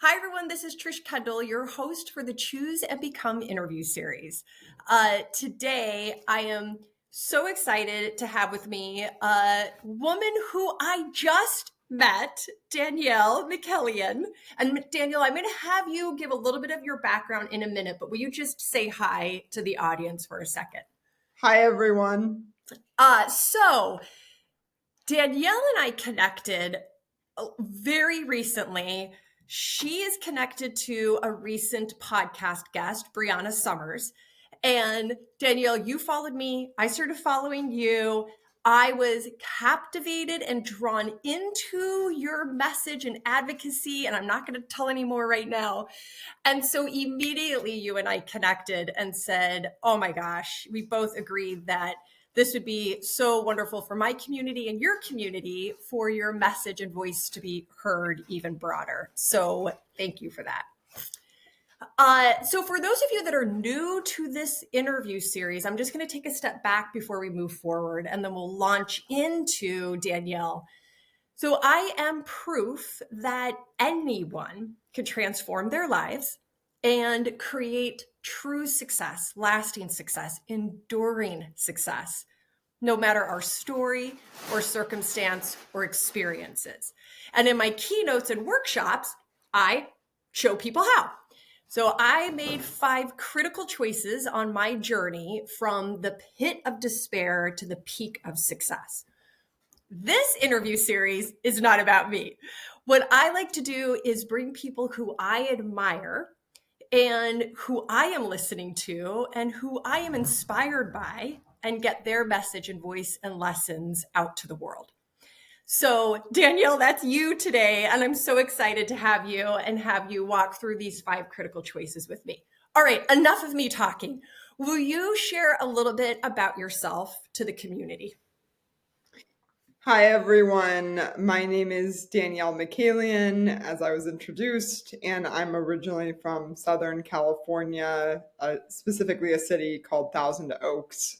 Hi, everyone. This is Trish Kendall, your host for the Choose and Become interview series. Today, I am so excited to have with me a woman who I just met, Danielle Mikaelian. And Danielle, I'm going to have you give a little bit of your background in a minute, but will you just say hi to the audience for a second? Hi, everyone. So Danielle and I connected very recently. She is connected to a recent podcast guest, Breanne Summers. And Danielle, you followed me. I started following you. I was captivated and drawn into your message and advocacy, and I'm not going to tell any more right now. And so immediately you and I connected and said, oh my gosh, we both agreed that this would be so wonderful for my community and your community for your message and voice to be heard even broader. So thank you for that. So for those of you that are new to this interview series, I'm just going to take a step back before we move forward, and then we'll launch into Danielle. So I am proof that anyone can transform their lives and create true success, lasting success, enduring success, no matter our story or circumstance or experiences. And in my keynotes and workshops, I show people how. So I made 5 critical choices on my journey from the pit of despair to the peak of success. This interview series is not about me. What I like to do is bring people who I admire and who I am listening to and who I am inspired by and get their message and voice and lessons out to the world. So Danielle, that's you today. And I'm so excited to have you and have you walk through these 5 critical choices with me. All right, enough of me talking. Will you share a little bit about yourself to the community? Hi, everyone. My name is Danielle Mikaelian, as I was introduced, and I'm originally from Southern California, specifically a city called Thousand Oaks.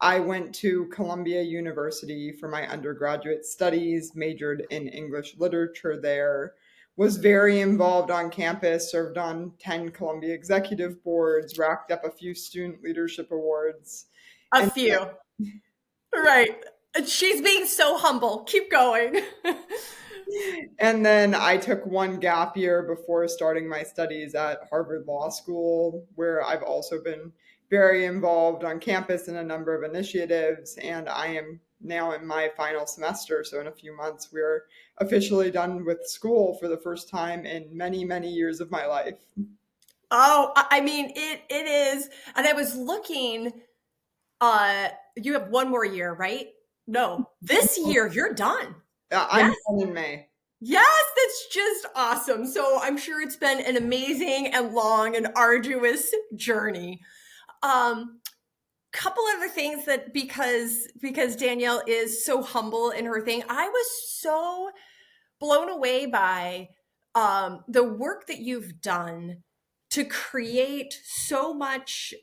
I went to Columbia University for my undergraduate studies, majored in English literature there, was very involved on campus, served on 10 Columbia executive boards, racked up a few student leadership awards. A few. Right. She's being so humble. Keep going. And then I took one gap year before starting my studies at Harvard Law School, where I've also been very involved on campus in a number of initiatives. And I am now in my final semester. So in a few months, we're officially done with school for the first time in many, many years of my life. Oh, I mean, it is. And I was looking, you have one more year, right? No, this year you're done. I'm done in May. Yes, that's just awesome. So I'm sure it's been an amazing and long and arduous journey. Couple other things that because Danielle is so humble in her thing, I was so blown away by the work that you've done to create so much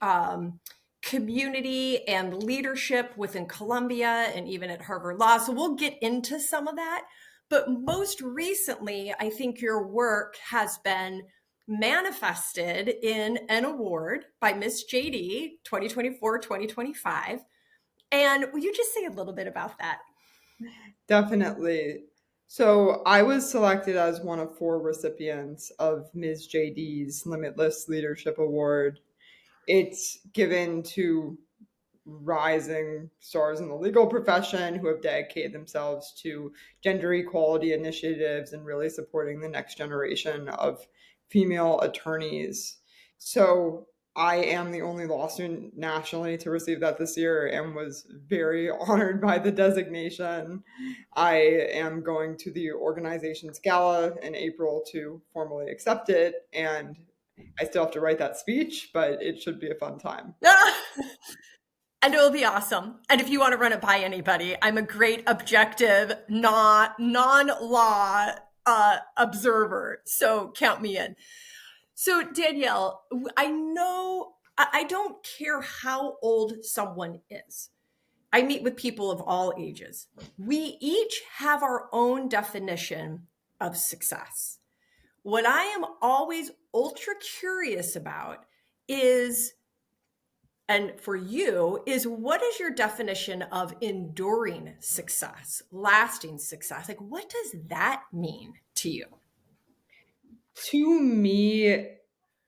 community and leadership within Columbia and even at Harvard Law. So we'll get into some of that. But most recently, I think your work has been manifested in an award by Miss JD 2024-2025. And will you just say a little bit about that? Definitely. So I was selected as one of 4 recipients of Ms. JD's Limitless Leadership Award. It's given to rising stars in the legal profession who have dedicated themselves to gender equality initiatives and really supporting the next generation of female attorneys. So I am the only law student nationally to receive that this year and was very honored by the designation. I am going to the organization's gala in April to formally accept it, and I still have to write that speech, but it should be a fun time. And it will be awesome. And if you want to run it by anybody, I'm a great objective, non-law observer. So count me in. So Danielle, I know I don't care how old someone is. I meet with people of all ages. We each have our own definition of success. what I am always ultra curious about is, and for you, is what is your definition of enduring success, lasting success? Like, what does that mean to you? To me,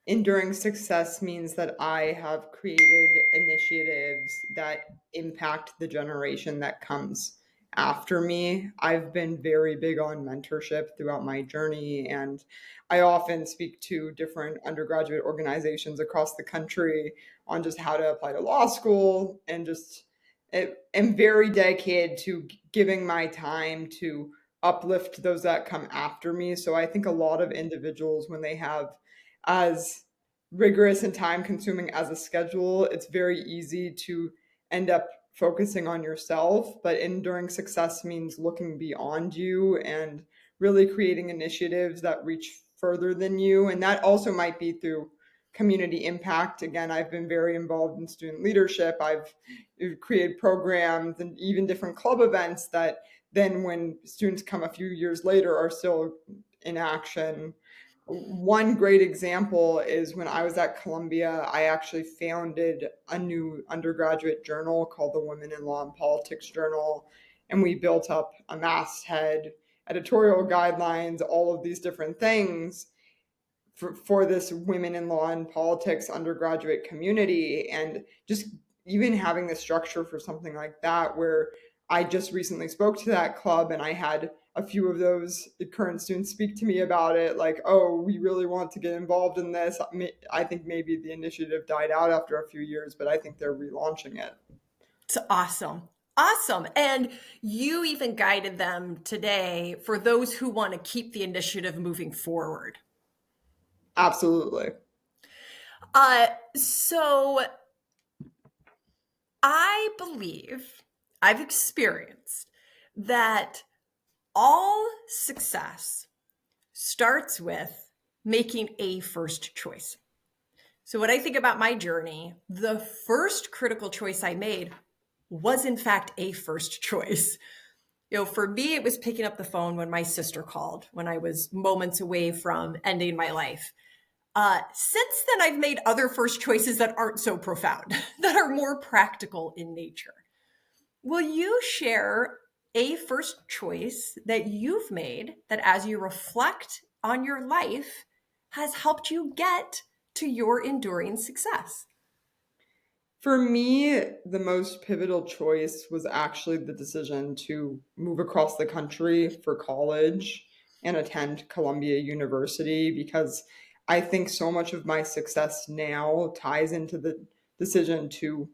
enduring success means that I have created initiatives that impact the generation that comes after me. I've been very big on mentorship throughout my journey, and I often speak to different undergraduate organizations across the country on just how to apply to law school, and just am very dedicated to giving my time to uplift those that come after me. So I think a lot of individuals, when they have as rigorous and time consuming as a schedule, it's very easy to end up focusing on yourself. But enduring success means looking beyond you and really creating initiatives that reach further than you. And that also might be through community impact. Again, I've been very involved in student leadership. I've created programs and even different club events that then, when students come a few years later, are still in action. One great example is when I was at Columbia, I actually founded a new undergraduate journal called the Women in Law and Politics Journal. And we built up a masthead, editorial guidelines, all of these different things for this women in law and politics undergraduate community. And just even having the structure for something like that, where I just recently spoke to that club and I had a few of those current students speak to me about it, like, oh, we really want to get involved in this. I think maybe the initiative died out after a few years, but I think they're relaunching it. It's awesome. Awesome. And you even guided them today for those who want to keep the initiative moving forward. Absolutely. So I believe, I've experienced that all success starts with making a first choice. So when I think about my journey, the first critical choice I made was in fact a first choice. For me, it was picking up the phone when my sister called when I was moments away from ending my life. Since then, I've made other first choices that aren't so profound, that are more practical in nature. Will you share a first choice that you've made that, as you reflect on your life, has helped you get to your enduring success? For me, the most pivotal choice was actually the decision to move across the country for college and attend Columbia University, because I think so much of my success now ties into the decision to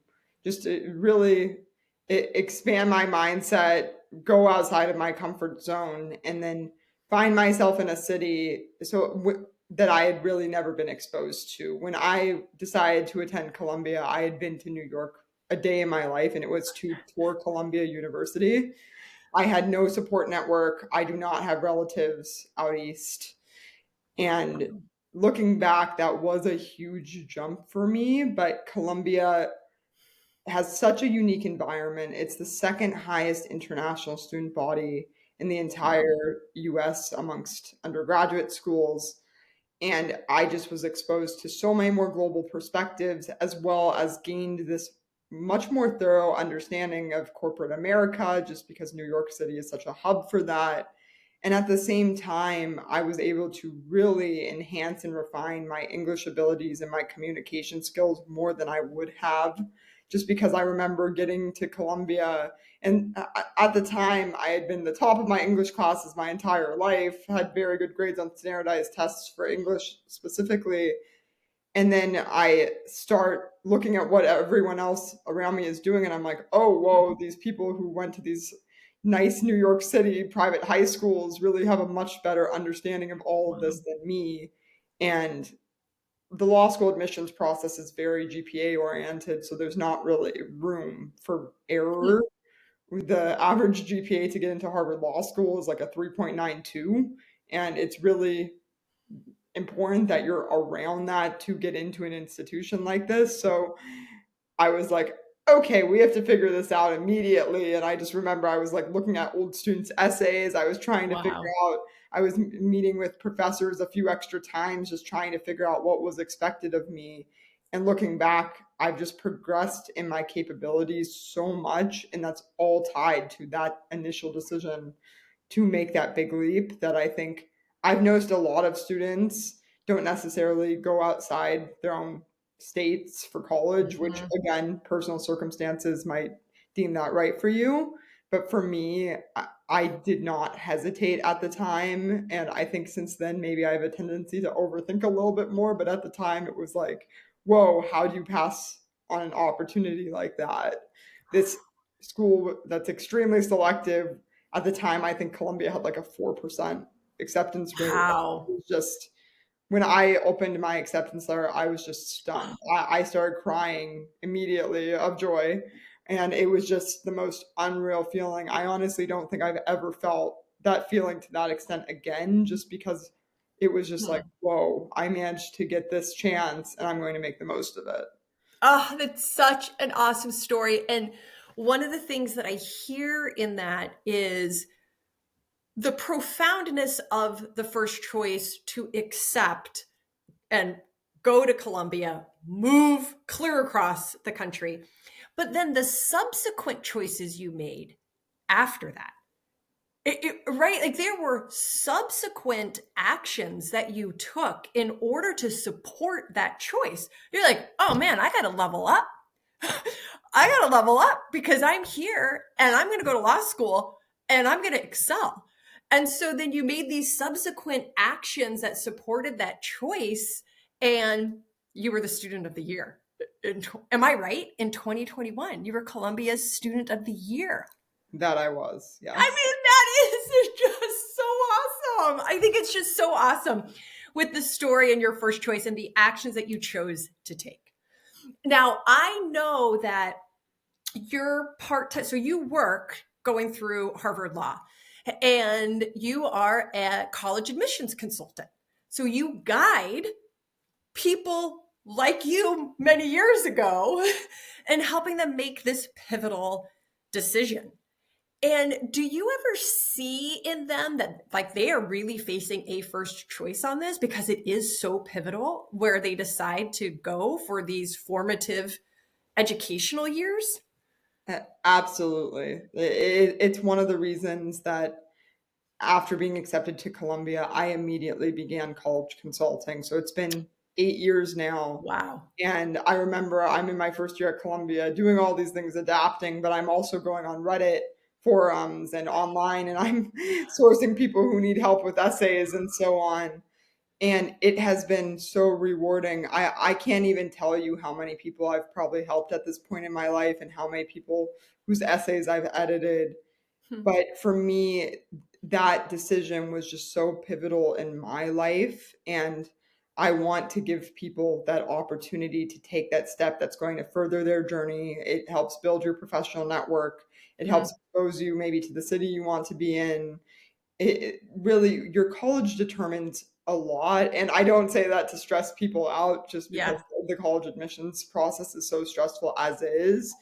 just really expand my mindset, go outside of my comfort zone, and then find myself in a city that I had really never been exposed to. When I decided to attend Columbia, I had been to New York a day in my life, and it was to tour Columbia University. I had no support network. I do not have relatives out east. And looking back, that was a huge jump for me. But Columbia has such a unique environment. It's the second highest international student body in the entire US amongst undergraduate schools. And I just was exposed to so many more global perspectives, as well as gained this much more thorough understanding of corporate America, just because New York City is such a hub for that. And at the same time, I was able to really enhance and refine my English abilities and my communication skills more than I would have, just because I remember getting to Columbia. And at the time, I had been the top of my English classes my entire life, had very good grades on standardized tests for English specifically. And then I start looking at what everyone else around me is doing, and I'm like, oh, whoa, these people who went to these nice New York City private high schools really have a much better understanding of all of this than me. And the law school admissions process is very GPA oriented, so there's not really room for error. The average GPA to get into Harvard Law School is like a 3.92, and it's really important that you're around that to get into an institution like this. So I was like, okay, we have to figure this out immediately. And I just remember I was like looking at old students' essays. I was trying to figure Wow. out, I was meeting with professors a few extra times, just trying to figure out what was expected of me. And looking back, I've just progressed in my capabilities so much. And that's all tied to that initial decision to make that big leap that I think I've noticed a lot of students don't necessarily go outside their own states for college, which Mhm. again, personal circumstances might deem that right for you. But for me, I did not hesitate at the time. And I think since then, maybe I have a tendency to overthink a little bit more. But at the time, it was like, whoa, how do you pass on an opportunity like that? This school that's extremely selective. At the time, I think Columbia had like a 4% acceptance rate. It Wow. was just when I opened my acceptance letter, I was just stunned. I started crying immediately of joy. And it was just the most unreal feeling. I honestly don't think I've ever felt that feeling to that extent again, just because it was just like, Hmm. whoa, I managed to get this chance and I'm going to make the most of it. Oh, that's such an awesome story. And one of the things that I hear in that is the profoundness of the first choice to accept and go to Columbia, move clear across the country. But then the subsequent choices you made after that. Right? Like there were subsequent actions that you took in order to support that choice. You're like, oh man, I got to level up. I got to level up because I'm here and I'm going to go to law school and I'm going to excel. And so then you made these subsequent actions that supported that choice and you were the student of the year. Am I right? In 2021, you were Columbia's student of the year. That I was, I yes. mean, that is just so awesome. I think it's just so awesome with the story and your first choice and the actions that you chose to take. Now, I know that you're part time, so you work going through Harvard Law and you are a college admissions consultant. So you guide people like you many years ago and helping them make this pivotal decision. And do you ever see in them that like they are really facing a first choice on this because it is so pivotal where they decide to go for these formative educational years? Absolutely. It's one of the reasons that after being accepted to Columbia, I immediately began college consulting. So it's been 8 years now. Wow. And I remember I'm in my first year at Columbia doing all these things, adapting, but I'm also going on Reddit forums and online, and I'm sourcing people who need help with essays and so on. And it has been so rewarding. I can't even tell you how many people I've probably helped at this point in my life and how many people whose essays I've edited. Hmm. But for me, that decision was just so pivotal in my life. And I want to give people that opportunity to take that step that's going to further their journey. It helps build your professional network. It Hmm. helps expose you maybe to the city you want to be in. It really, your college determines a lot. And I don't say that to stress people out just because Yeah. the college admissions process is so stressful as is,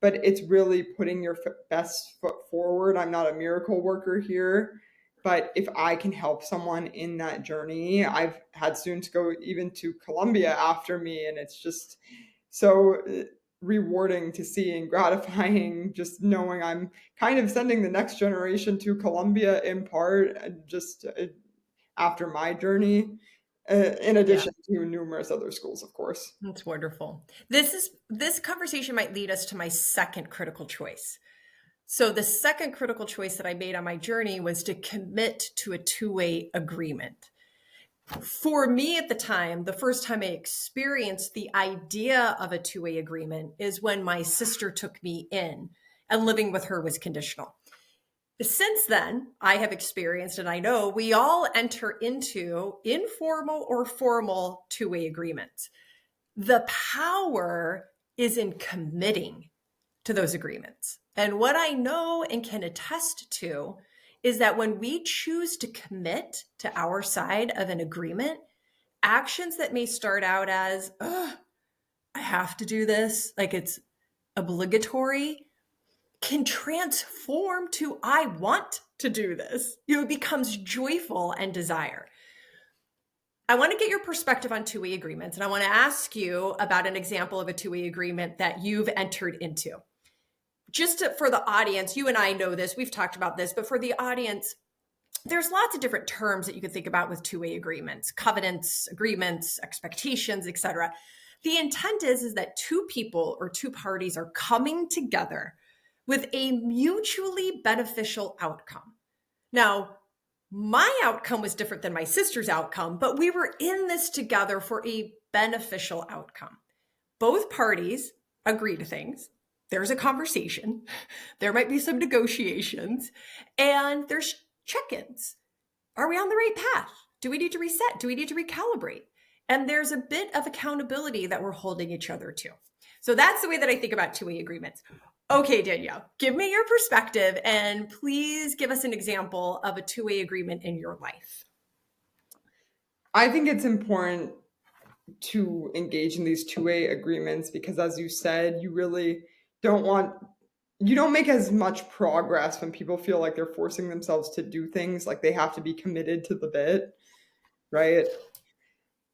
but it's really putting your best foot forward. I'm not a miracle worker here, but if I can help someone in that journey, I've had students go even to Columbia after me, and it's just so rewarding to see and gratifying just knowing I'm kind of sending the next generation to Columbia in part, just after my journey, in Yeah. addition to numerous other schools, of course. That's wonderful. This conversation might lead us to my second critical choice. So the second critical choice that I made on my journey was to commit to a two-way agreement. For me at the time, the first time I experienced the idea of a two-way agreement is when my sister took me in and living with her was conditional. Since then, I have experienced, and I know we all enter into informal or formal two-way agreements. The power is in committing to those agreements. And what I know and can attest to is that when we choose to commit to our side of an agreement, actions that may start out as, oh, I have to do this, like it's obligatory, can transform to I want to do this. It becomes joyful and desire. I want to get your perspective on two-way agreements, and I want to ask you about an example of a two-way agreement that you've entered into. For the audience, you and I know this, we've talked about this, but for the audience, there's lots of different terms that you could think about with two-way agreements: covenants, agreements, expectations, etc. The intent is that two people or two parties are coming together with a mutually beneficial outcome. Now, my outcome was different than my sister's outcome, but we were in this together for a beneficial outcome. Both parties agree to things. There's a conversation. There might be some negotiations, and there's check-ins. Are we on the right path? Do we need to reset? Do we need to recalibrate? And there's a bit of accountability that we're holding each other to. So that's the way that I think about two-way agreements. Okay, Danielle, give me your perspective and please give us an example of a two-way agreement in your life. I think it's important to engage in these two-way agreements because, as you said, you really you don't make as much progress when people feel like they're forcing themselves to do things, like they have to be committed to the bit, right?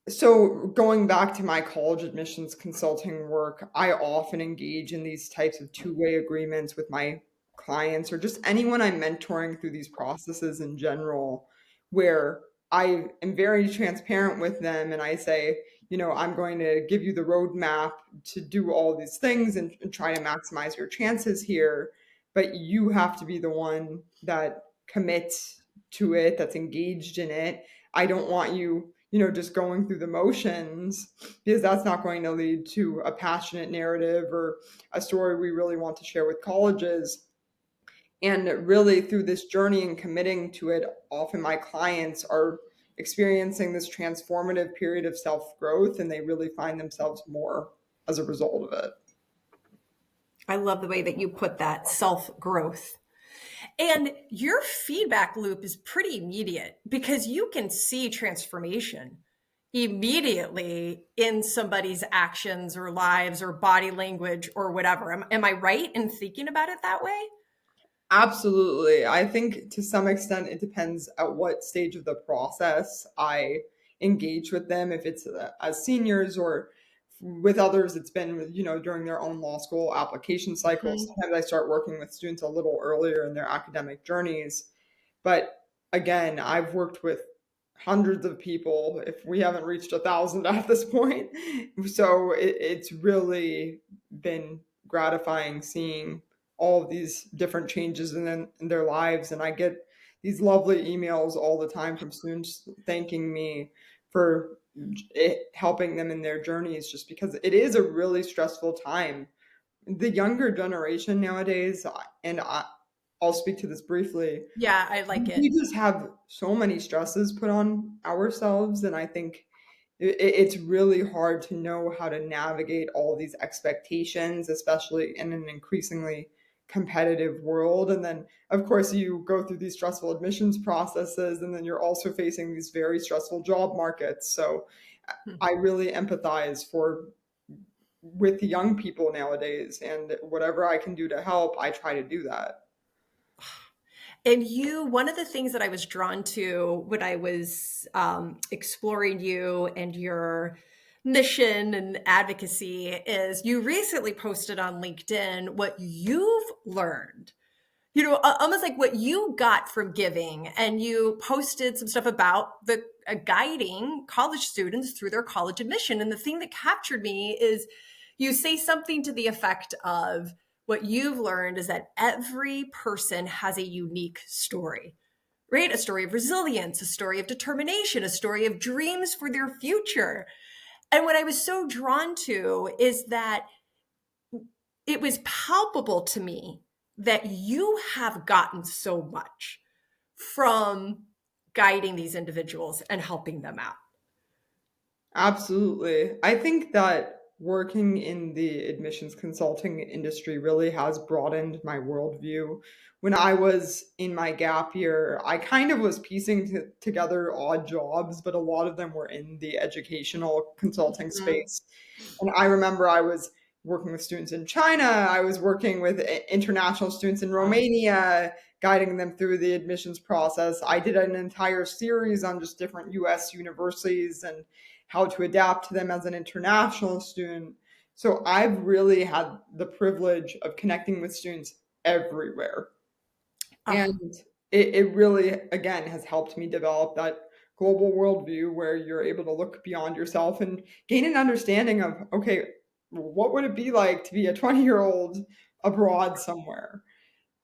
So going back to my college admissions consulting work, I often engage in these types of two-way agreements with my clients or just anyone I'm mentoring through these processes in general, where I am very transparent with them and I say, I'm going to give you the roadmap to do all these things and try to maximize your chances here, but you have to be the one that commits to it, that's engaged in it. I don't want you just going through the motions, because that's not going to lead to a passionate narrative or a story we really want to share with colleges. And really, through this journey and committing to it, often my clients are experiencing this transformative period of self-growth, and they really find themselves more as a result of it. I love the way that you put that, self-growth. And your feedback loop is pretty immediate because you can see transformation immediately in somebody's actions or lives or body language or whatever. Am I right in thinking about it that way? Absolutely. I think to some extent it depends at what stage of the process I engage with them. If it's as seniors or with others, it's been, during their own law school application cycles. Mm-hmm. Sometimes I start working with students a little earlier in their academic journeys. But again, I've worked with hundreds of people, if we haven't reached 1,000 at this point. So it's really been gratifying seeing all of these different changes in their lives. And I get these lovely emails all the time from students thanking me for helping them in their journeys, just because it is a really stressful time. The younger generation nowadays, and I'll speak to this briefly. Yeah, I like it. We just have so many stresses put on ourselves, and I think it's really hard to know how to navigate all these expectations, especially in an increasingly competitive world. And then, of course, you go through these stressful admissions processes, and then you're also facing these very stressful job markets. So I really empathize with young people nowadays, and whatever I can do to help, I try to do that. And one of the things that I was drawn to when I was exploring you and your mission and advocacy is you recently posted on LinkedIn what you've learned, almost like what you got from giving. And you posted some stuff about the guiding college students through their college admission. And the thing that captured me is you say something to the effect of, what you've learned is that every person has a unique story, right? A story of resilience, a story of determination, a story of dreams for their future. And what I was so drawn to is that it was palpable to me that you have gotten so much from guiding these individuals and helping them out. Absolutely. I think that working in the admissions consulting industry really has broadened my worldview. When I was in my gap year, I kind of was piecing together odd jobs, but a lot of them were in the educational consulting Mm-hmm. space. And I remember I was working with students in China. I was working with international students in Romania, guiding them through the admissions process. I did an entire series on just different US universities and how to adapt to them as an international student. So I've really had the privilege of connecting with students everywhere. Oh, And it really, again, has helped me develop that global worldview where you're able to look beyond yourself and gain an understanding of, okay, what would it be like to be a 20-year-old abroad somewhere?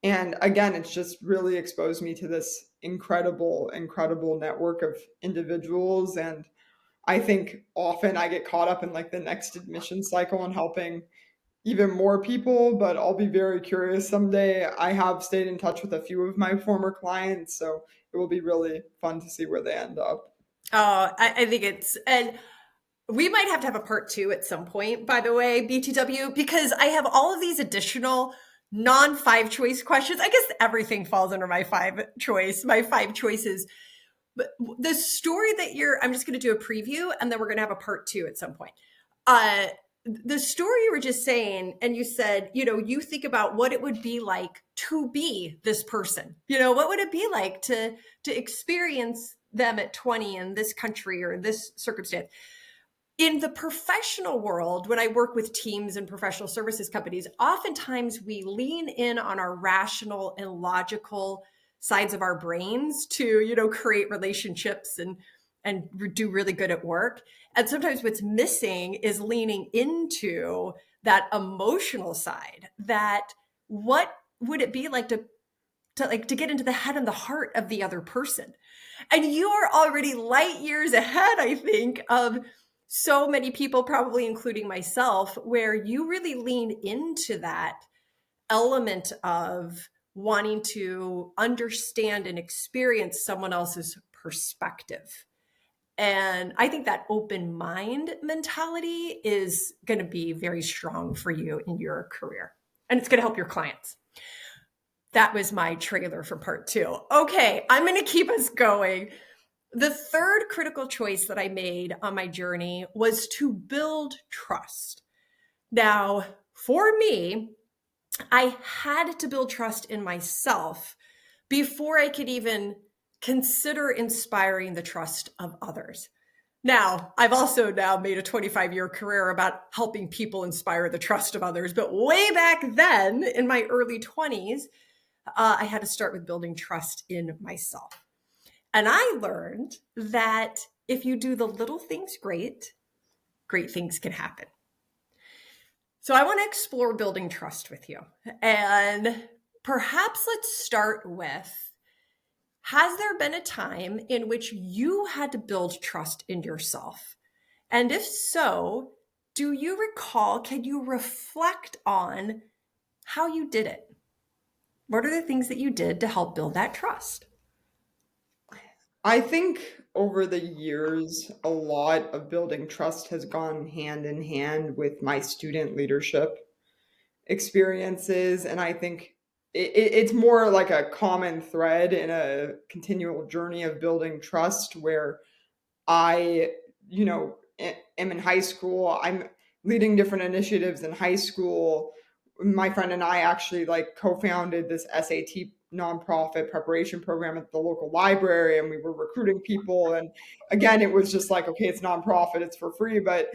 And again, it's just really exposed me to this incredible, incredible network of individuals. And I think often I get caught up in like the next admission cycle and helping even more people, but I'll be very curious someday. I have stayed in touch with a few of my former clients, so it will be really fun to see where they end up. I think and we might have to have a part two at some point, by the way, BTW, because I have all of these additional non 5 choice questions. I guess everything falls under my my 5 choices. But the story that I'm just going to do a preview and then we're going to have a part two at some point. The story you were just saying, and you said, you think about what it would be like to be this person. What would it be like to experience them at 20 in this country or in this circumstance? In the professional world, when I work with teams and professional services companies, oftentimes we lean in on our rational and logical sides of our brains to, create relationships and do really good at work. And sometimes what's missing is leaning into that emotional side. That what would it be like to get into the head and the heart of the other person? And you are already light years ahead, I think, of so many people, probably including myself, where you really lean into that element of wanting to understand and experience someone else's perspective. And I think that open mind mentality is going to be very strong for you in your career. And it's going to help your clients. That was my trailer for part two. Okay, I'm going to keep us going. The third critical choice that I made on my journey was to build trust. Now, for me, I had to build trust in myself before I could even consider inspiring the trust of others. Now, I've also now made a 25-year career about helping people inspire the trust of others. But way back then, in my early 20s, I had to start with building trust in myself. And I learned that if you do the little things great, great things can happen. So I want to explore building trust with you. And perhaps let's start with, has there been a time in which you had to build trust in yourself? And if so, do you recall, can you reflect on how you did it? What are the things that you did to help build that trust? I think over the years, a lot of building trust has gone hand in hand with my student leadership experiences. And I think it's more like a common thread in a continual journey of building trust where I, am in high school. I'm leading different initiatives in high school. My friend and I actually like co-founded this SAT nonprofit preparation program at the local library, and we were recruiting people. And again, it was just like, okay, it's nonprofit, it's for free, but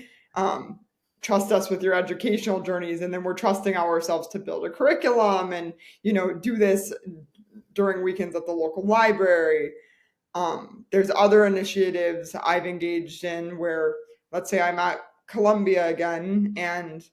trust us with your educational journeys. And then we're trusting ourselves to build a curriculum and, do this during weekends at the local library. There's other initiatives I've engaged in where, let's say I'm at Columbia again, and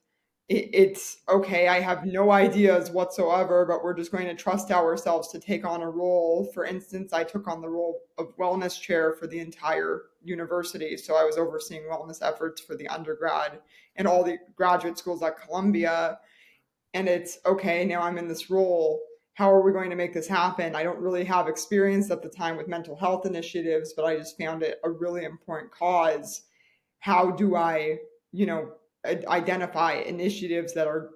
it's okay, I have no ideas whatsoever, but we're just going to trust ourselves to take on a role. For instance, I took on the role of wellness chair for the entire university. So I was overseeing wellness efforts for the undergrad and all the graduate schools at Columbia. And it's okay, now I'm in this role. How are we going to make this happen? I don't really have experience at the time with mental health initiatives, but I just found it a really important cause. How do I, identify initiatives that are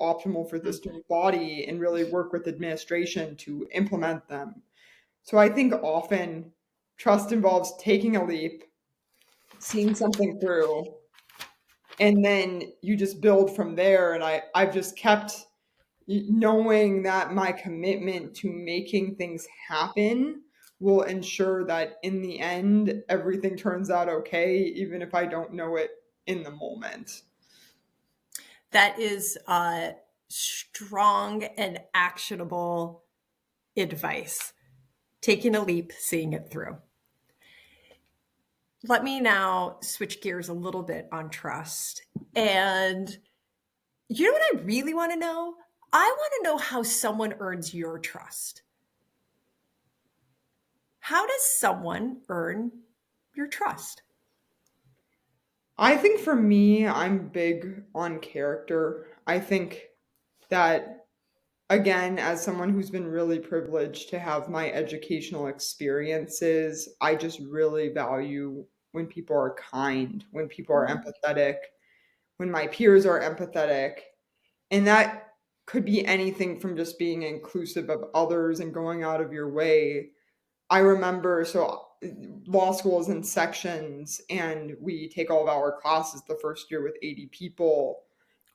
optimal for the student body and really work with administration to implement them? So I think often trust involves taking a leap, seeing something through, And then you just build from there. And I've just kept knowing that my commitment to making things happen will ensure that in the end, everything turns out okay, even if I don't know it in the moment. That is strong and actionable advice. Taking a leap, seeing it through. Let me now switch gears a little bit on trust. And you know what I really want to know? I want to know how someone earns your trust. How does someone earn your trust? I think for me, I'm big on character. I think that, again, as someone who's been really privileged to have my educational experiences, I just really value when people are kind, when people are empathetic, when my peers are empathetic. And that could be anything from just being inclusive of others and going out of your way. I remember, so law school is in sections, and we take all of our classes the first year with 80 people.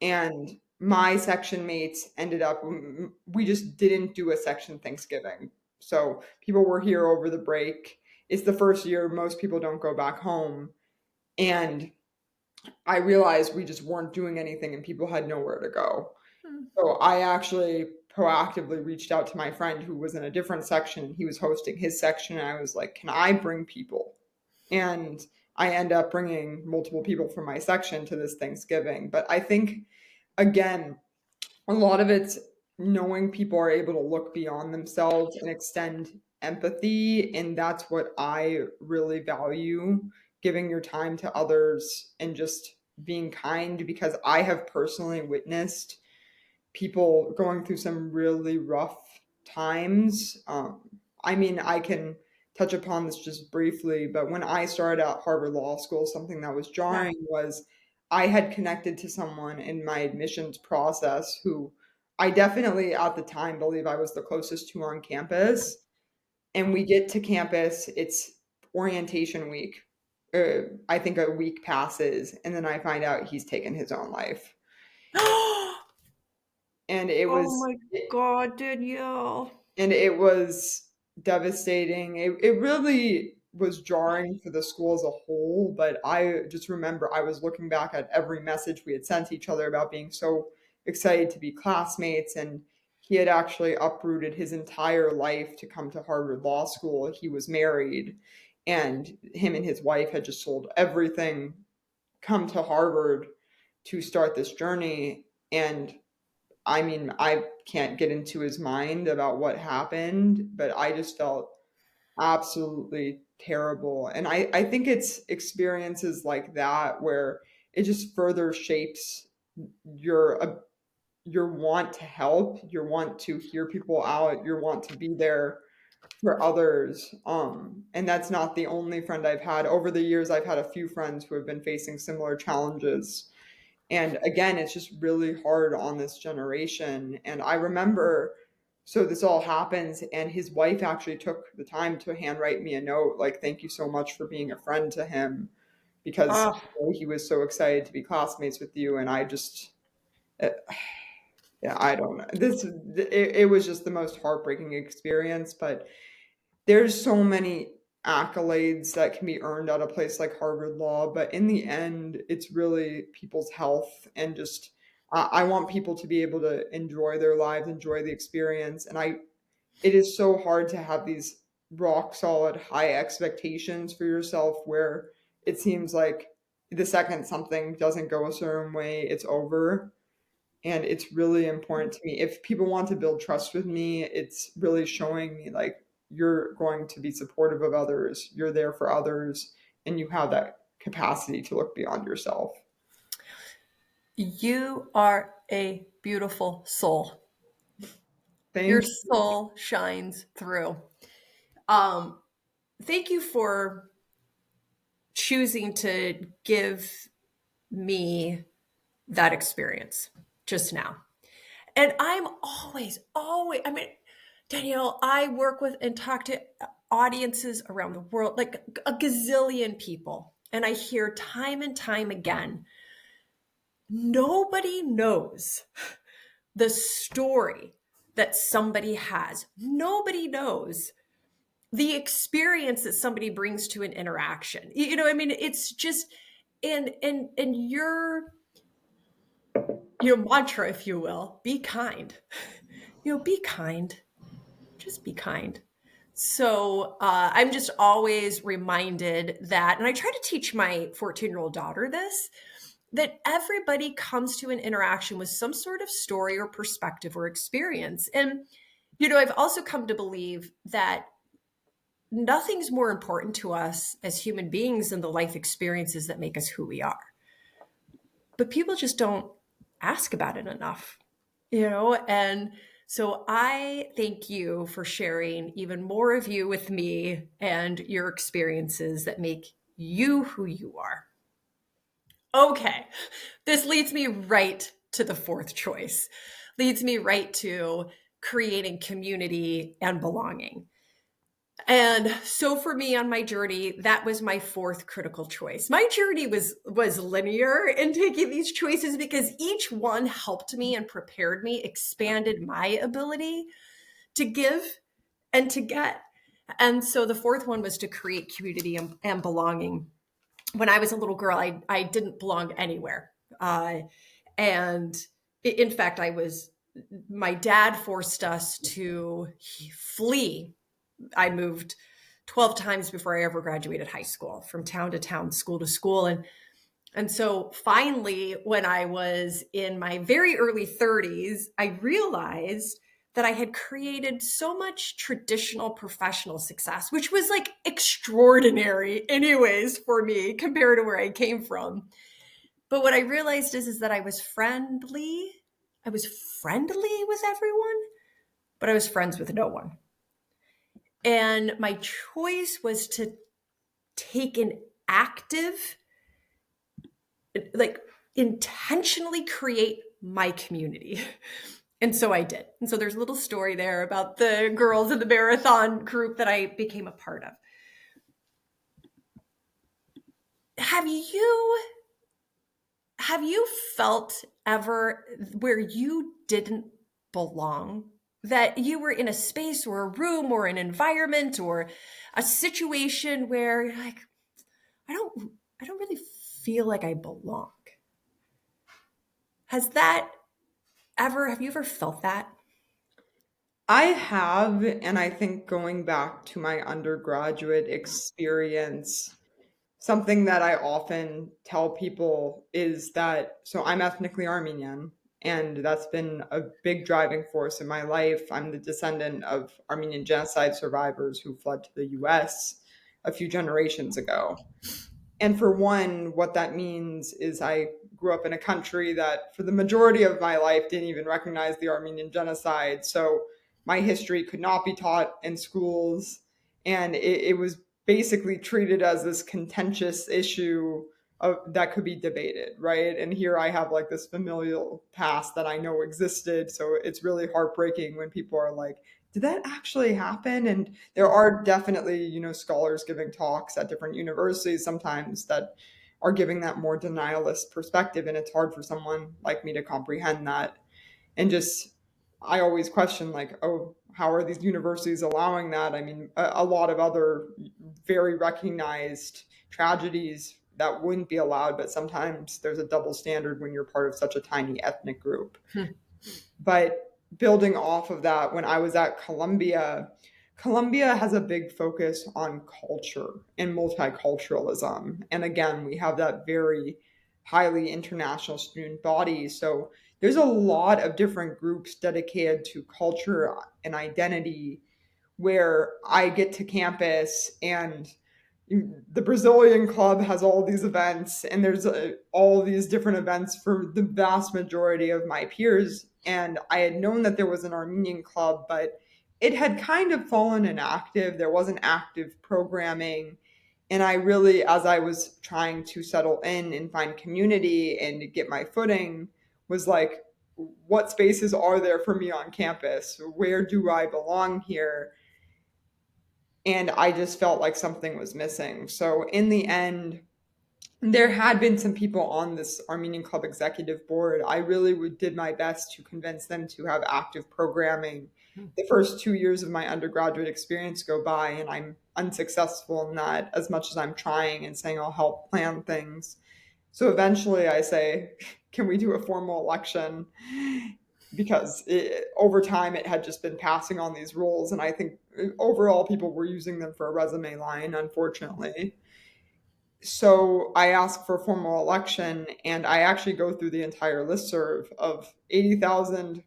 And my section mates ended up, we just didn't do a section Thanksgiving. So people were here over the break. It's the first year, most people don't go back home. And I realized we just weren't doing anything and people had nowhere to go. Hmm. So I actually proactively reached out to my friend who was in a different section. He was hosting his section, and I was like, "Can I bring people?" And I end up bringing multiple people from my section to this Thanksgiving. But I think, again, a lot of it's knowing people are able to look beyond themselves and extend empathy. And that's what I really value, giving your time to others and just being kind, because I have personally witnessed people going through some really rough times. I mean, I can touch upon this just briefly, but when I started at Harvard Law School, something that was Yeah. jarring was I had connected to someone in my admissions process who I definitely at the time believe I was the closest to on campus. And we get to campus, it's orientation week. I think a week passes, and then I find out he's taken his own life. And it Oh was my God, Danielle. and it was devastating. It really was jarring for the school as a whole, but I just remember I was looking back at every message we had sent each other about being so excited to be classmates, and he had actually uprooted his entire life to come to Harvard Law School. He was married, and him and his wife had just sold everything, come to Harvard to start this journey. And I mean, I can't get into his mind about what happened, but I just felt absolutely terrible. And I think it's experiences like that where it just further shapes your your want to help, your want to hear people out, your want to be there for others. And that's not the only friend I've had. Over the years, I've had a few friends who have been facing similar challenges, and again, it's just really hard on this generation. And I remember, so this all happens, and his wife actually took the time to handwrite me a note, like, "Thank you so much for being a friend to him, because Oh, he was so excited to be classmates with you." And I just, uh, yeah, I don't know. It was just the most heartbreaking experience. But there's so many accolades that can be earned at a place like Harvard Law, but in the end, it's really people's health. And just I want people to be able to enjoy their lives, enjoy the experience. And it is so hard to have these rock solid high expectations for yourself where it seems like the second something doesn't go a certain way, it's over. And it's really important to me. If people want to build trust with me, it's really showing me like you're going to be supportive of others, you're there for others, and you have that capacity to look beyond yourself. you are a beautiful soul. Your Thank you. soul shines through. Um, Thank you for choosing to give me that experience just now. And I'm always, I mean, Danielle, I work with and talk to audiences around the world, like a gazillion people. And I hear time and time again nobody knows the story that somebody has. Nobody knows the experience that somebody brings to an interaction. You know, I mean, it's just, and your mantra, if you will, be kind. Be kind. Just be kind. So I'm just always reminded that, and I try to teach my 14-year-old daughter this, that everybody comes to an interaction with some sort of story or perspective or experience. And, I've also come to believe that nothing's more important to us as human beings than the life experiences that make us who we are. But people just don't ask about it enough, and so I thank you for sharing even more of you with me and your experiences that make you who you are. Okay, this leads me right to the fourth choice, leads me right to creating community and belonging. And so for me on my journey, that was my fourth critical choice. My journey was linear in taking these choices because each one helped me and prepared me, expanded my ability to give and to get. And so the fourth one was to create community and belonging. When I was a little girl, I didn't belong anywhere. And in fact, my dad forced us to flee. I moved 12 times before I ever graduated high school, from town to town, school to school. And so finally, when I was in my very early 30s, I realized that I had created so much traditional professional success, which was like extraordinary anyways for me compared to where I came from. But what I realized is that I was friendly. I was friendly with everyone, but I was friends with no one. And my choice was to take an active, like intentionally create my community. And so I did. And so there's a little story there about the girls in the marathon group that I became a part of. Have you felt ever where you didn't belong? That you were in a space or a room or an environment or a situation where you're like, I don't really feel like I belong. Have you ever felt that? I have, and I think going back to my undergraduate experience, something that I often tell people is that, so I'm ethnically Armenian, and that's been a big driving force in my life. I'm the descendant of Armenian genocide survivors who fled to the US a few generations ago. And for one, what that means is I grew up in a country that, for the majority of my life, didn't even recognize the Armenian genocide. So my history could not be taught in schools. And it was basically treated as this contentious issue that could be debated, right? And here I have like this familial past that I know existed. So it's really heartbreaking when people are like, did that actually happen? And there are definitely, scholars giving talks at different universities sometimes that are giving that more denialist perspective. And it's hard for someone like me to comprehend that. And just, I always question, like, oh, how are these universities allowing that? I mean, a lot of other very recognized tragedies that wouldn't be allowed, but sometimes there's a double standard when you're part of such a tiny ethnic group. But building off of that, when I was at Columbia, Columbia has a big focus on culture and multiculturalism. And again, we have that very highly international student body. So there's a lot of different groups dedicated to culture and identity where I get to campus and the Brazilian club has all these events, and there's all these different events for the vast majority of my peers. And I had known that there was an Armenian club, but it had kind of fallen inactive. There wasn't active programming. And I really, as I was trying to settle in and find community and get my footing, was like, what spaces are there for me on campus? Where do I belong here? And I just felt like something was missing. So in the end, There had been some people on this Armenian Club executive board. I really did my best to convince them to have active programming. The first 2 years of my undergraduate experience go by, and I'm unsuccessful in that as much as I'm trying and saying I'll help plan things. So eventually I say, can we do a formal election? Because over time it had just been passing on these rules. And I think overall people were using them for a resume line, unfortunately. So I ask for a formal election, and I actually go through the entire listserv of 80,000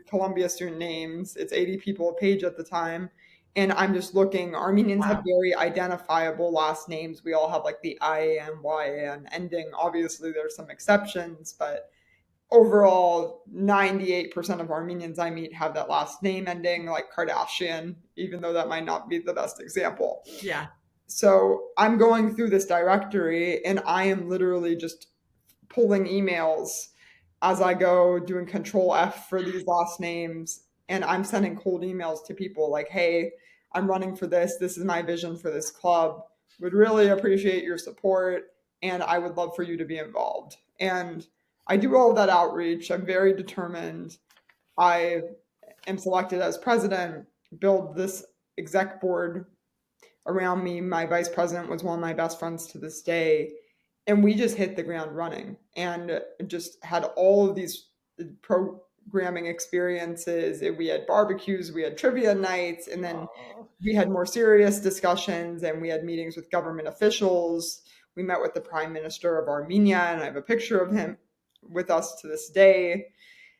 Columbia student names. It's 80 people a page at the time. And I'm just looking. Armenians have Wow. very identifiable last names. We all have like the IAM, YAM ending. Obviously, there's some exceptions, but overall, 98% of Armenians I meet have that last name ending, like Kardashian, even though that might not be the best example. Yeah. So I'm going through this directory and I am literally just pulling emails as I go, doing control F for these last names. And I'm sending cold emails to people like, hey, I'm running for this. This is my vision for this club. Would really appreciate your support. And I would love for you to be involved. And I do all of that outreach. I'm very determined. I am selected as president, build this exec board around me. My vice president was one of my best friends to this day. And we just hit the ground running and just had all of these programming experiences. We had barbecues, we had trivia nights, and then Oh. we had more serious discussions and we had meetings with government officials. We met with the prime minister of Armenia, and I have a picture of him with us to this day.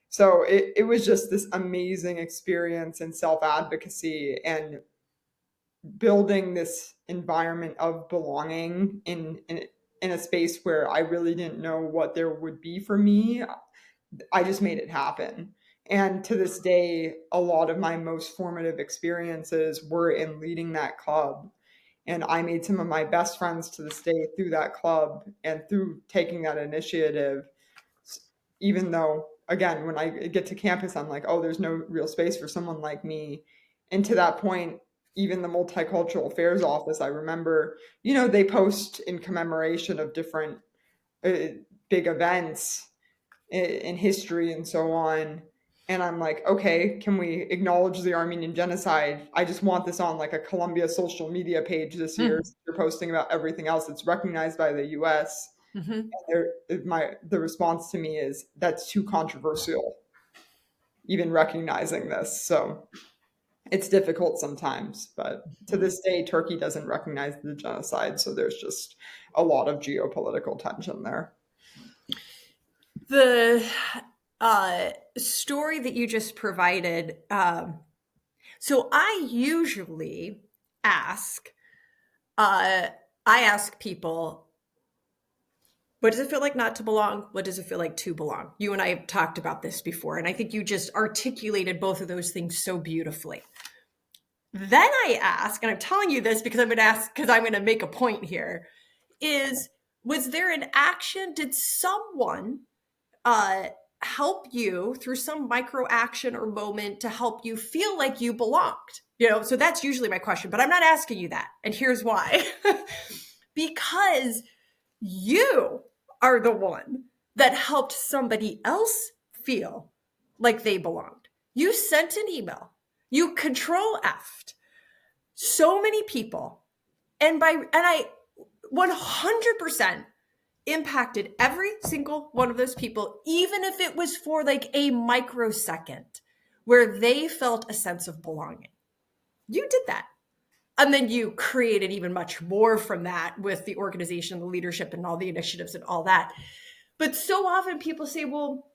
So it was just this amazing experience in self advocacy and building this environment of belonging in a space where I really didn't know what there would be for me. I just made it happen. And to this day, a lot of my most formative experiences were in leading that club. And I made some of my best friends to this day through that club and through taking that initiative. Even though, again, when I get to campus, I'm like, oh, there's no real space for someone like me. And to that point, even the multicultural affairs office, I remember, they post in commemoration of different uh, big events in history and so on. And I'm like, okay, can we acknowledge the Armenian genocide? I just want this on like a Columbia social media page this year. Hmm. You're posting about everything else that's recognized by the US. Mm-hmm. The response to me is that's too controversial, even recognizing this. So it's difficult sometimes, but to this day, Turkey doesn't recognize the genocide. So there's just a lot of geopolitical tension there. The story that you just provided. So I usually ask, I ask people, what does it feel like not to belong? What does it feel like to belong? You and I have talked about this before, and I think you just articulated both of those things so beautifully. Then I ask, and I'm telling you this because I'm going to ask, because I'm going to make a point here, was there an action? Did someone help you through some micro action or moment to help you feel like you belonged? So that's usually my question, but I'm not asking you that. And here's why. Because you are the one that helped somebody else feel like they belonged. You sent an email. You control F'd so many people. And I 100% impacted every single one of those people, even if it was for like a microsecond where they felt a sense of belonging. You did that. And then you created even much more from that with the organization, the leadership, and all the initiatives and all that. But so often people say, well,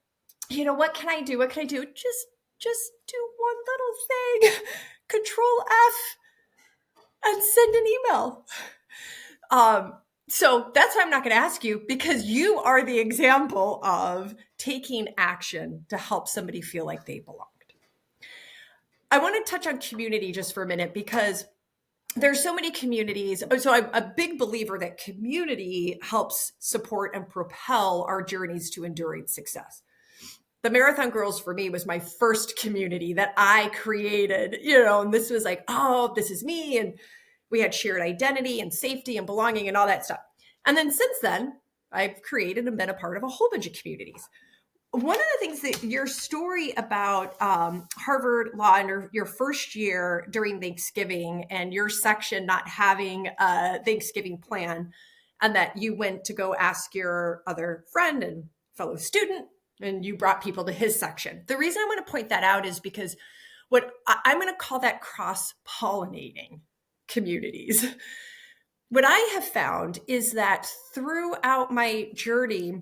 what can I do? What can I do? Just do one little thing. Control F and send an email. So that's why I'm not going to ask you, because you are the example of taking action to help somebody feel like they belonged. I want to touch on community just for a minute, because there's so many communities. So I'm a big believer that community helps support and propel our journeys to enduring success. The Marathon Girls for me was my first community that I created, and this was like, oh, this is me. And we had shared identity and safety and belonging and all that stuff. And then since then, I've created and been a part of a whole bunch of communities. One of the things that your story about Harvard Law and your first year during Thanksgiving and your section not having a Thanksgiving plan, and that you went to go ask your other friend and fellow student, and you brought people to his section. The reason I want to point that out is because what I'm going to call that cross-pollinating communities. What I have found is that throughout my journey,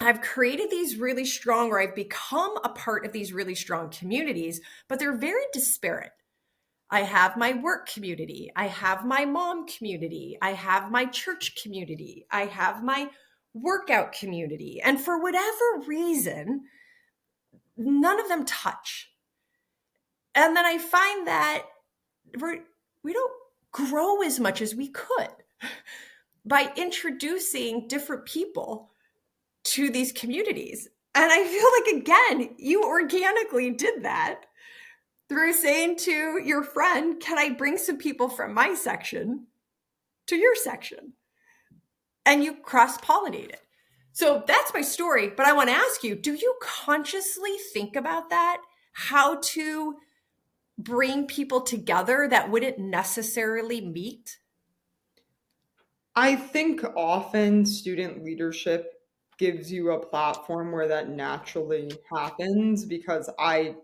I've created these really strong, or I've become a part of these really strong communities, but they're very disparate. I have my work community. I have my mom community. I have my church community. I have my workout community. And for whatever reason, none of them touch. And then I find that we don't grow as much as we could by introducing different people to these communities. And I feel like, again, you organically did that through saying to your friend, can I bring some people from my section to your section? And you cross-pollinated. So that's my story. But I want to ask you, do you consciously think about that? How to bring people together that wouldn't necessarily meet? I think often student leadership gives you a platform where that naturally happens because I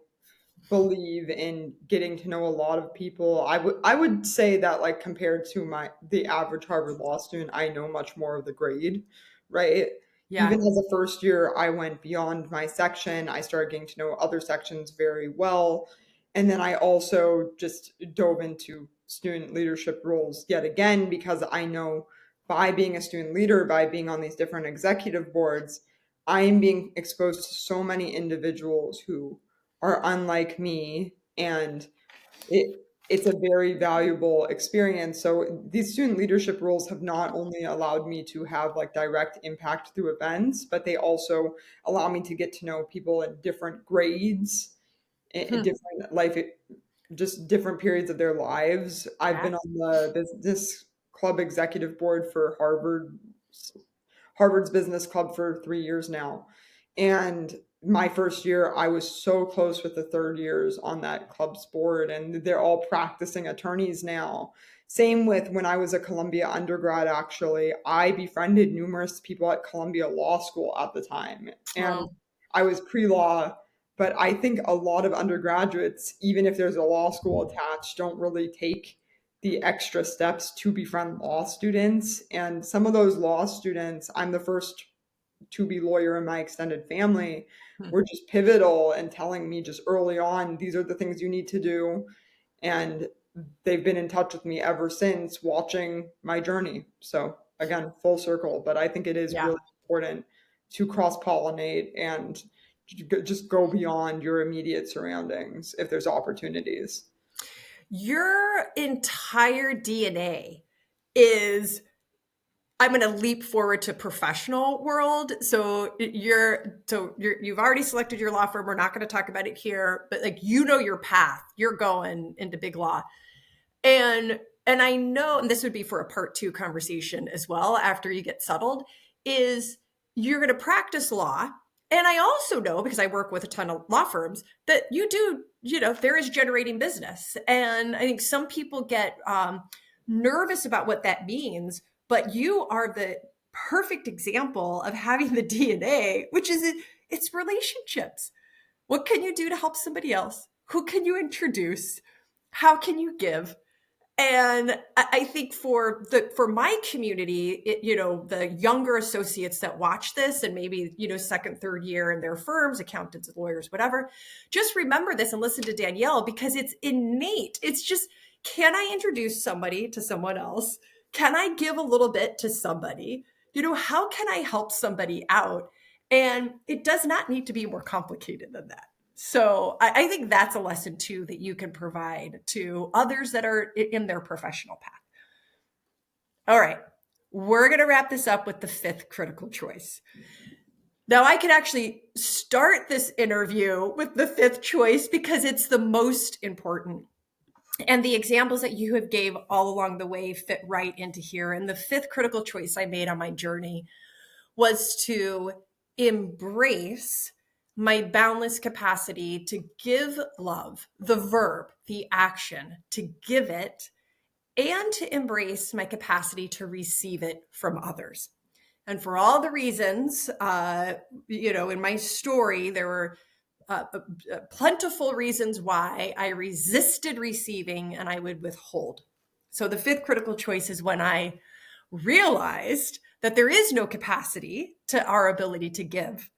believe in getting to know a lot of people. I would say that like compared to the average Harvard Law student, I know much more of the grade, right? Yeah. Even as a first year, I went beyond my section. I started getting to know other sections very well. And then I also just dove into student leadership roles yet again because I know by being a student leader, by being on these different executive boards, I am being exposed to so many individuals who are unlike me, and it's a very valuable experience. So these student leadership roles have not only allowed me to have like direct impact through events, but they also allow me to get to know people in different grades, in Hmm. different life, just different periods of their lives. I've Yeah. been on the business club executive board for Harvard's business club for 3 years now. And my first year, I was so close with the third years on that club's board, and they're all practicing attorneys now. Same with when I was a Columbia undergrad, actually. I befriended numerous people at Columbia Law School at the time. And Well, I was pre law, but I think a lot of undergraduates, even if there's a law school attached, don't really take the extra steps to befriend law students. And some of those law students, I'm the first to be lawyer in my extended family, hmm. were just pivotal and telling me just early on, these are the things you need to do. And they've been in touch with me ever since, watching my journey. So again, full circle, but I think it is Yeah. really important to cross pollinate and just go beyond your immediate surroundings if there's opportunities. Your entire DNA is, I'm going to leap forward to professional world. So you've already selected your law firm. We're not going to talk about it here, but like, you know, your path, you're going into big law. And I know, and this would be for a part 2 conversation as well, after you get settled, is you're going to practice law. And I also know, because I work with a ton of law firms, that you do, there is generating business. And I think some people get nervous about what that means, but you are the perfect example of having the DNA, which is it's relationships. What can you do to help somebody else? Who can you introduce? How can you give? And I think for my community, the younger associates that watch this, and maybe, second, third year in their firms, accountants, lawyers, whatever, just remember this and listen to Danielle, because it's innate. It's just, can I introduce somebody to someone else? Can I give a little bit to somebody? How can I help somebody out? And it does not need to be more complicated than that. So I think that's a lesson too that you can provide to others that are in their professional path. All right, we're going to wrap this up with the 5th critical choice. Now, I can actually start this interview with the 5th choice because it's the most important. And the examples that you have gave all along the way fit right into here. And the fifth critical choice I made on my journey was to embrace my boundless capacity to give love, the verb, the action, to give it, and to embrace my capacity to receive it from others. And for all the reasons, in my story, there were plentiful reasons why I resisted receiving and I would withhold. So the fifth critical choice is when I realized that there is no capacity to our ability to give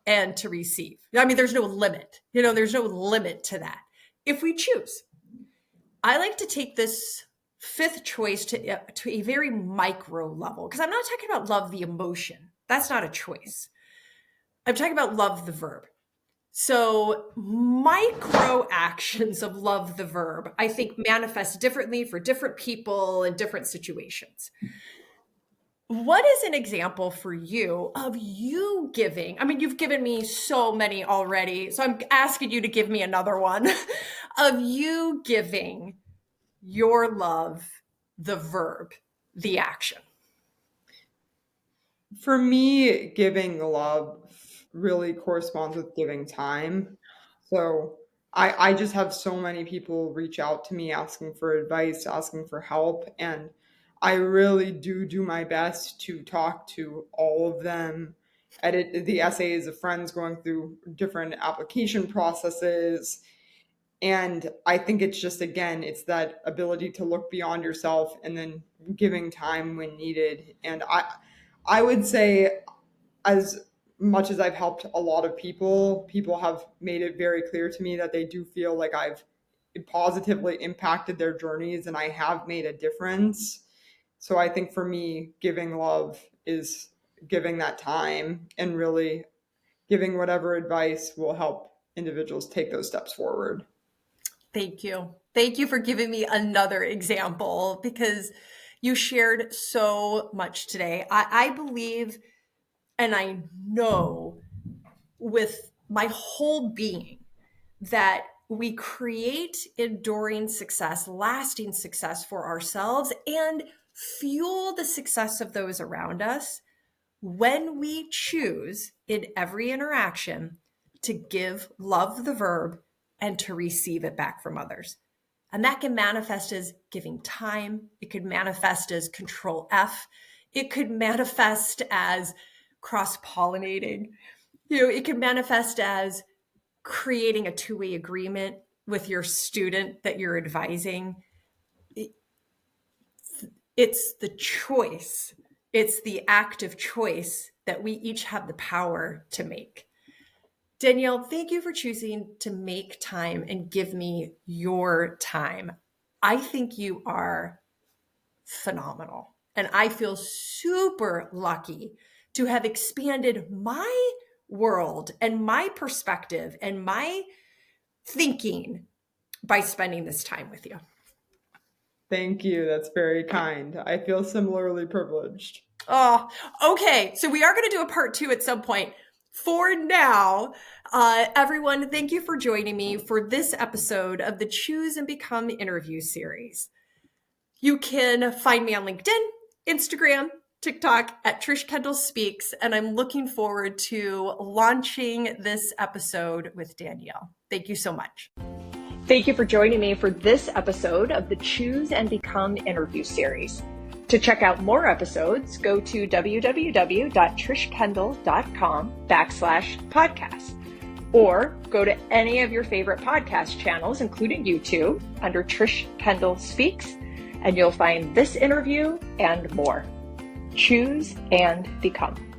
and to receive. I mean, there's no limit. There's no limit to that if we choose. I like to take this fifth choice to a very micro level, because I'm not talking about love the emotion. That's not a choice. I'm talking about love the verb. So micro actions of love the verb, I think, manifest differently for different people in different situations. What is an example for you of you giving? I mean, you've given me so many already, so I'm asking you to give me another one of you giving your love, the verb, the action. For me, giving love really corresponds with giving time. So I just have so many people reach out to me asking for advice, asking for help, and I really do my best to talk to all of them, edit the essays of friends going through different application processes. And I think it's just, again, it's that ability to look beyond yourself and then giving time when needed. And I would say, as much as I've helped a lot of people have made it very clear to me that they do feel like I've positively impacted their journeys and I have made a difference. So I think for me, giving love is giving that time and really giving whatever advice will help individuals take those steps forward. Thank you. Thank you for giving me another example, because you shared so much today. I believe, and I know with my whole being, that we create enduring success, lasting success for ourselves, and fuel the success of those around us when we choose in every interaction to give love the verb and to receive it back from others. And that can manifest as giving time. It could manifest as control F. It could manifest as cross-pollinating. It could manifest as creating a two-way agreement with your student that you're advising. It's the choice. It's the active choice that we each have the power to make. Danielle, thank you for choosing to make time and give me your time. I think you are phenomenal. And I feel super lucky to have expanded my world and my perspective and my thinking by spending this time with you. Thank you. That's very kind. I feel similarly privileged. Oh, okay. So we are going to do a part 2 at some point. For now, everyone, thank you for joining me for this episode of the Choose and Become interview series. You can find me on LinkedIn, Instagram, TikTok at trishkendallspeaks, and I'm looking forward to launching this episode with Danielle. Thank you so much. Thank you for joining me for this episode of the Choose and Become interview series. To check out more episodes, go to www.trishkendall.com/podcast, or go to any of your favorite podcast channels, including YouTube, under Trish Kendall Speaks, and you'll find this interview and more. Choose and become.